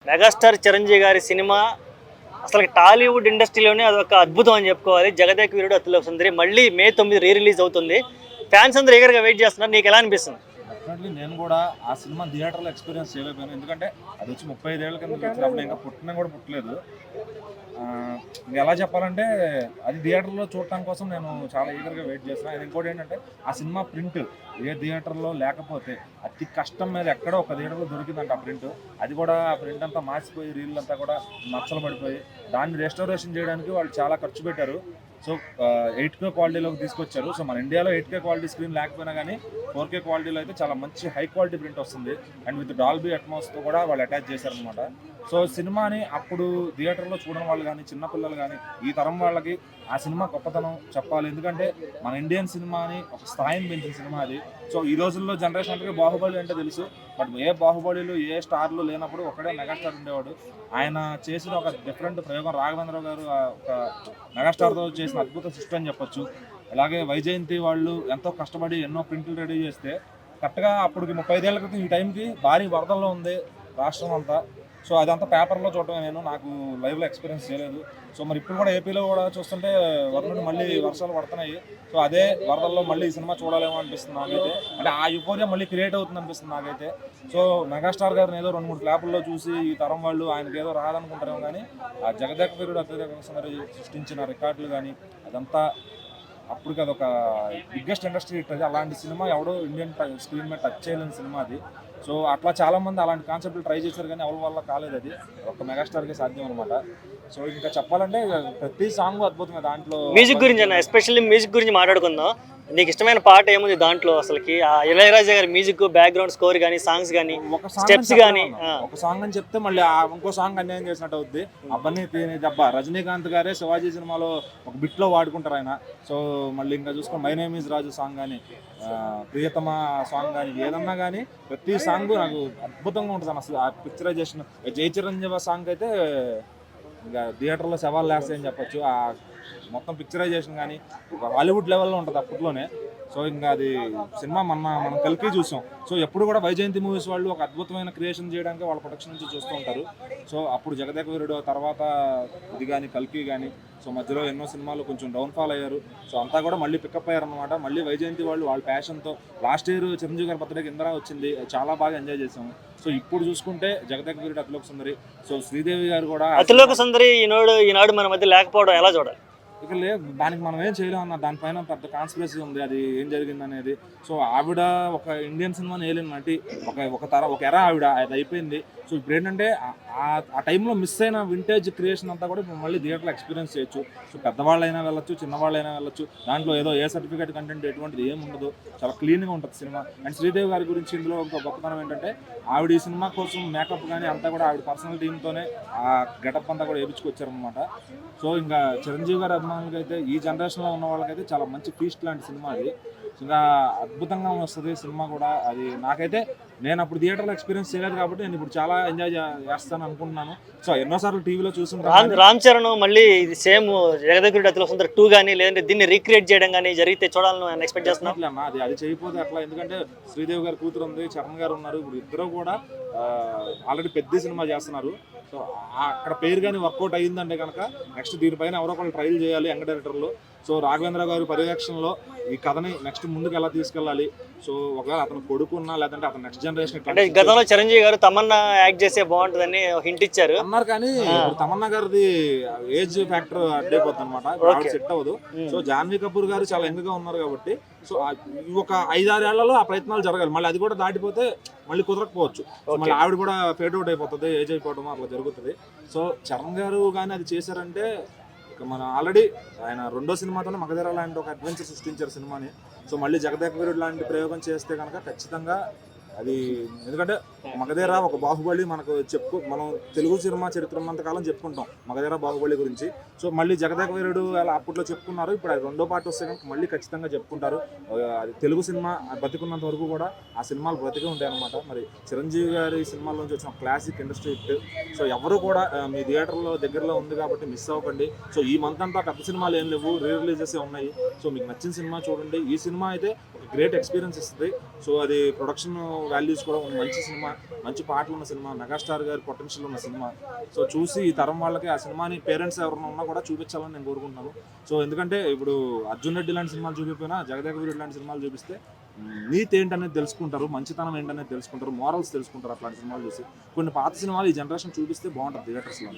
Megastar Chiranjeevi గారి cinema అసలు టాలీవుడ్ ఇండస్ట్రీలోనే అదొక అద్భుతం అని చెప్పుకోవాలి. జగదేక వీరుడు అతిలోక సుందరి మళ్ళీ May 9 రీ రిలీజ్ అవుతుంది. ఫ్యాన్స్ అందరూ ఈగర్గా వెయిట్ చేస్తున్నారు. నీకు ఎలా అనిపిస్తుంది? డెఫినెట్లీ నేను కూడా ఆ సినిమా థియేటర్లో ఎక్స్పీరియన్స్ చేయలేకపోయాను. ఎందుకంటే అది వచ్చి 35 ఏళ్ళ కింద వచ్చినప్పుడు ఇంకా పుట్టిన కూడా పుట్టలేదు. ఇంకా ఎలా చెప్పాలంటే అది థియేటర్లో చూడటం కోసం నేను చాలా ఈగర్గా వెయిట్ చేస్తున్నాను. అది ఇంకోటి ఏంటంటే ఆ సినిమా ప్రింట్ ఏ థియేటర్లో లేకపోతే అతి కష్టం మీద ఎక్కడో ఒక థియేటర్లో దొరికిందంట ఆ ప్రింట్. అది కూడా ఆ ప్రింట్ అంతా మార్చిపోయి రీల్ అంతా కూడా మచ్చలు పడిపోయి దాన్ని రెస్టోరేషన్ చేయడానికి వాళ్ళు చాలా ఖర్చు పెట్టారు. సో 8K క్వాలిటీలోకి తీసుకొచ్చారు. సో మన ఇండియాలో 8K క్వాలిటీ స్క్రీన్ లేకపోయినా కానీ 4K క్వాలిటీలో అయితే చాలా మంచి హై క్వాలిటీ ప్రింట్ వస్తుంది. అండ్ విత్ డాల్బీ అట్మాస్తో కూడా వాళ్ళు అటాచ్ చేశారనమాట. సో సినిమాని అప్పుడు థియేటర్లో చూడడం వాళ్ళు కానీ చిన్నపిల్లలు కానీ ఈ తరం వాళ్ళకి ఆ సినిమా గొప్పతనం చెప్పాలి. ఎందుకంటే మన ఇండియన్ సినిమాని ఒక స్థాయిని పెంచిన సినిమా అది. సో ఈ రోజుల్లో జనరేషన్ అంటే బాహుబలి అంటే తెలుసు, బట్ ఏ బాహుబలిలు ఏ స్టార్లు లేనప్పుడు ఒకడే మెగాస్టార్ ఉండేవాడు. ఆయన చేసిన ఒక డిఫరెంట్ ప్రయోగం రాఘవేంద్ర గారు ఒక మెగాస్టార్తో చేసిన అద్భుత సృష్టి అని చెప్పొచ్చు. అలాగే వైజయంతి వాళ్ళు ఎంతో కష్టపడి ఎన్నో ప్రింట్లు రెడీ చేస్తే కరెక్ట్గా అప్పటికి 35 ఏళ్ల క్రితం ఈ టైంకి భారీ వరదల్లో ఉంది రాష్ట్రం అంతా. సో అదంతా పేపర్లో చూడటమే, నాకు లైవ్లో ఎక్స్పీరియన్స్ చేయలేదు. సో మరి ఇప్పుడు కూడా ఏపీలో కూడా చూస్తుంటే వరదలు మళ్ళీ వర్షాలు పడుతున్నాయి. సో అదే వరదల్లో మళ్ళీ ఈ సినిమా చూడాలేమో అనిపిస్తుంది నాకైతే. అంటే ఆ యుఫోరియా మళ్ళీ క్రియేట్ అవుతుంది అనిపిస్తుంది నాకైతే. సో మెగాస్టార్ గారిని ఏదో 2-3 ఫ్లాపుల్లో చూసి ఈ తరం వాళ్ళు ఆయనకి ఏదో రాదనుకుంటారేమో కానీ ఆ జగదేక వీరుడు అతిలోక సుందరి సృష్టించిన రికార్డులు కానీ అదంతా అప్పటికి అదొక బిగ్గెస్ట్ ఇండస్ట్రీ హిట్. అది అలాంటి సినిమా ఎవడో ఇండియన్ స్క్రీన్ మీద టచ్ చేయలేని సినిమా అది. సో అట్లా చాలామంది అలాంటి కాన్సెప్ట్లు ట్రై చేశారు కానీ ఎవరి వల్ల కాలేదు. అది ఒక మెగాస్టార్కే సాధ్యం అనమాట. సో ఇంకా చెప్పాలంటే ప్రతి సాంగ్ అద్భుతమే. దాంట్లో మ్యూజిక్ గురించి అన్న, ఎస్పెషల్లీ మ్యూజిక్ గురించి మాట్లాడుకుందాం. నీకు ఇష్టమైన పాట ఏముంది దాంట్లో? అసలుకి ఆ ఇళయరాజా గారి మ్యూజిక్, బ్యాక్గ్రౌండ్ స్కోర్ కానీ, సాంగ్స్ కానీ, స్టెప్స్ కానీ. ఒక సాంగ్ అని చెప్తే మళ్ళీ ఇంకో సాంగ్ అన్యాయం చేసినట్టు అవుద్ది. అబ్బని దెబ్బ రజనీకాంత్ గారే శివాజీ సినిమాలో ఒక బిట్లో వాడుకుంటారు ఆయన. సో మళ్ళీ ఇంకా చూసుకొని my name is Raju song కానీ, ప్రియతమ సాంగ్ కానీ, ఏదన్నా కానీ ప్రతి సాంగ్ నాకు అద్భుతంగా ఉంటుంది అసలు. ఆ పిక్చరైజేషన్ జై చిరంజీవి సాంగ్ అయితే ఇంకా థియేటర్లో సవాల్ వేస్తాయని చెప్పొచ్చు. ఆ మొత్తం పిక్చరైజేషన్ కానీ ఒక హాలీవుడ్ లెవెల్లో ఉంటుంది అప్పట్లోనే. సో ఇంకా అది సినిమా మనం కలిపి చూసాం. సో ఎప్పుడు కూడా వైజయంతి మూవీస్ వాళ్ళు ఒక అద్భుతమైన క్రియేషన్ చేయడానికి వాళ్ళ ప్రొడక్షన్ నుంచి చూస్తూ ఉంటారు. సో అప్పుడు జగదేక వీరుడు తర్వాత ఇది కానీ కల్కి కానీ, సో మధ్యలో ఎన్నో సినిమాలు కొంచెం డౌన్ఫాల్ అయ్యారు. సో అంతా కూడా మళ్ళీ పికప్ అయ్యారనమాట. మళ్ళీ వైజయంతి వాళ్ళు వాళ్ళ ప్యాషన్తో లాస్ట్ ఇయర్ చిరంజీవి గారి బర్త్డేకి ఇందిరా వచ్చింది, చాలా బాగా ఎంజాయ్ చేసాము. సో ఇప్పుడు చూసుకుంటే జగదేక వీరుడు అతిలోక సుందరి, సో శ్రీదేవి గారు కూడా అతిలోక సుందరి ఈనాడు మన మధ్య లేకపోవడం ఎలా చూడాలి? ఇక లేదు, దానికి మనం ఏం చేయలేం అన్న. దానిపైన పెద్ద కాన్స్పిరసీ ఉంది, అది ఏం జరిగింది అనేది. సో ఆవిడ ఒక ఇండియన్ సినిమాని ఏలిన నటి, ఒక ఎరా ఆవిడ, అది అయిపోయింది. సో ఇప్పుడు ఏంటంటే ఆ టైంలో మిస్ అయిన వింటేజ్ క్రియేషన్ అంతా కూడా మళ్ళీ థియేటర్లో ఎక్స్పీరియన్స్ చేయొచ్చు. సో పెద్దవాళ్ళైనా వెళ్ళొచ్చు, చిన్నవాళ్ళైనా వెళ్ళొచ్చు. దాంట్లో ఏదో ఏ సర్టిఫికేట్ కంటెంట్ ఎటువంటిది ఏమి ఉండదు, చాలా క్లీన్గా ఉంటుంది సినిమా. అండ్ శ్రీదేవి గారి గురించి ఇందులో ఇంకో గొప్పతనం ఏంటంటే ఆవిడ ఈ సినిమా కోసం మేకప్ కానీ అంతా కూడా ఆవిడ పర్సనల్ టీంతోనే ఆ గెటప్ అంతా కూడా వేయించుకొచ్చారనమాట. సో ఇంకా చిరంజీవి గారి అభిమానులకి అయితే, ఈ జనరేషన్లో ఉన్న వాళ్ళకైతే చాలా మంచి ఫీస్ట్ లాంటి సినిమా అది. ఇంకా అద్భుతంగా వస్తుంది సినిమా కూడా. అది నాకైతే, నేను అప్పుడు థియేటర్లో ఎక్స్పీరియన్స్ చేయలేదు కాబట్టి నేను ఇప్పుడు చాలా ఎంజాయ్ చేస్తాను అనుకుంటున్నాను. సో ఎన్నోసార్లు టీవీలో చూసుకుంటాను. రామ్ చరణ్ మళ్ళీ ఇది సేమ్ జగదేక వీరుడు అతిలోక సుందరి 2 కానీ, లేదంటే దీన్ని రీక్రియేట్ చేయడం కానీ జరిగితే చూడాలని ఎక్స్పెక్ట్ చేస్తున్నాను. అది చేయకపోతే అట్లా, ఎందుకంటే శ్రీదేవి గారి కూతురు ఉంది, చరణ్ గారు ఉన్నారు. ఇప్పుడు ఇద్దరు కూడా ఆల్రెడీ పెద్ద సినిమా చేస్తున్నారు. సో అక్కడ పేరు కానీ వర్కౌట్ అయ్యిందంటే కనుక నెక్స్ట్ దీనిపైన ఎవరో ఒకళ్ళు ట్రైల్ చేయాలి యంగ్ డైరెక్టర్లు. సో రాఘవేంద్ర గారి పర్యవేక్షణలో ఈ కథని నెక్స్ట్ ముందుకు ఎలా తీసుకెళ్ళాలి. సో ఒకవేళ అతను కొడుకున్నా లేదంటే అతను నెక్స్ట్ జనరేషన్, అంటే గతంలో చిరంజీవి గారు తమన్నా యాక్ట్ చేస్తే బాగుంటుందని హింట్ ఇచ్చారు అన్నారు. కానీ తమన్నా గారిది ఏజ్ ఫ్యాక్టర్ అడ్డైపోతుంది అనమాట, సెట్ అవ్వదు. సో జాన్వీ కపూర్ గారు చాలా యంగ్ గా ఉన్నారు కాబట్టి, సో ఒక 5-6 ఏళ్లలో ఆ ప్రయత్నాలు జరగాలి. మళ్ళీ అది కూడా దాటిపోతే మళ్ళీ కుదరకపోవచ్చు. మళ్ళీ ఆవిడ కూడా ఫేడ్ అవుట్ అయిపోతుంది, ఏజ్ అయిపోవడం అట్లా జరుగుతుంది. సో చరణ్ గారు కానీ అది చేశారంటే మనం ఆల్రెడీ ఆయన 2వ సినిమాతోనే మగధీర లాంటి ఒక అడ్వెంచర్ సృష్టించారు సినిమాని. సో మళ్ళీ జగదేక వీరుడు లాంటి ప్రయోగం చేస్తే కనుక ఖచ్చితంగా అది, ఎందుకంటే మగధీర ఒక బాహుబలి మనకు మనం తెలుగు సినిమా చరిత్ర అంతకాలం చెప్పుకుంటాం మగధీర బాహుబలి గురించి. సో మళ్ళీ జగదేక వీరుడు అలా అప్పట్లో చెప్పుకున్నారు, ఇప్పుడు అది 2వ పార్ట్ వస్తే కనుక మళ్ళీ ఖచ్చితంగా చెప్పుకుంటారు. అది తెలుగు సినిమా బతికున్నంత వరకు కూడా ఆ సినిమాలు బ్రతికే ఉంటాయి అనమాట. మరి చిరంజీవి గారి సినిమాల నుంచి వచ్చిన క్లాసిక్ ఇండస్ట్రీ హిట్. సో ఎవరు కూడా మీ థియేటర్లో దగ్గరలో ఉంది కాబట్టి మిస్ అవ్వకండి. సో ఈ మంత్ అంతా పెద్ద సినిమాలు ఏం లేవు, రీ రిలీజెస్ ఉన్నాయి. సో మీకు నచ్చిన సినిమా చూడండి. ఈ సినిమా అయితే ఒక గ్రేట్ ఎక్స్పీరియన్స్ ఇస్తుంది. సో అది ప్రొడక్షన్ వాల్యూస్ కూడా ఉన్న మంచి సినిమా, మంచి పాటలు ఉన్న సినిమా, మెగాస్టార్ గారి పొటెన్షియల్ ఉన్న సినిమా. సో చూసి ఈ తరం వాళ్ళకి ఆ సినిమాని పేరెంట్స్ ఎవరైనా ఉన్నా కూడా చూపించాలని నేను కోరుకుంటున్నాను. సో ఎందుకంటే ఇప్పుడు అర్జున్ రెడ్డి లాంటి సినిమాలు చూపించినా జగదేక వీరుడు లాంటి సినిమాలు చూపిస్తే నీతి ఏంటనేది తెలుసుకుంటారు, మంచితనం ఏంటనేది తెలుసుకుంటారు, మోరల్స్ తెలుసుకుంటారు. అట్లాంటి సినిమాలు చూసి కొన్ని పాత సినిమాలు ఈ జనరేషన్ చూపిస్తే బాగుంటుంది థియేటర్స్లో.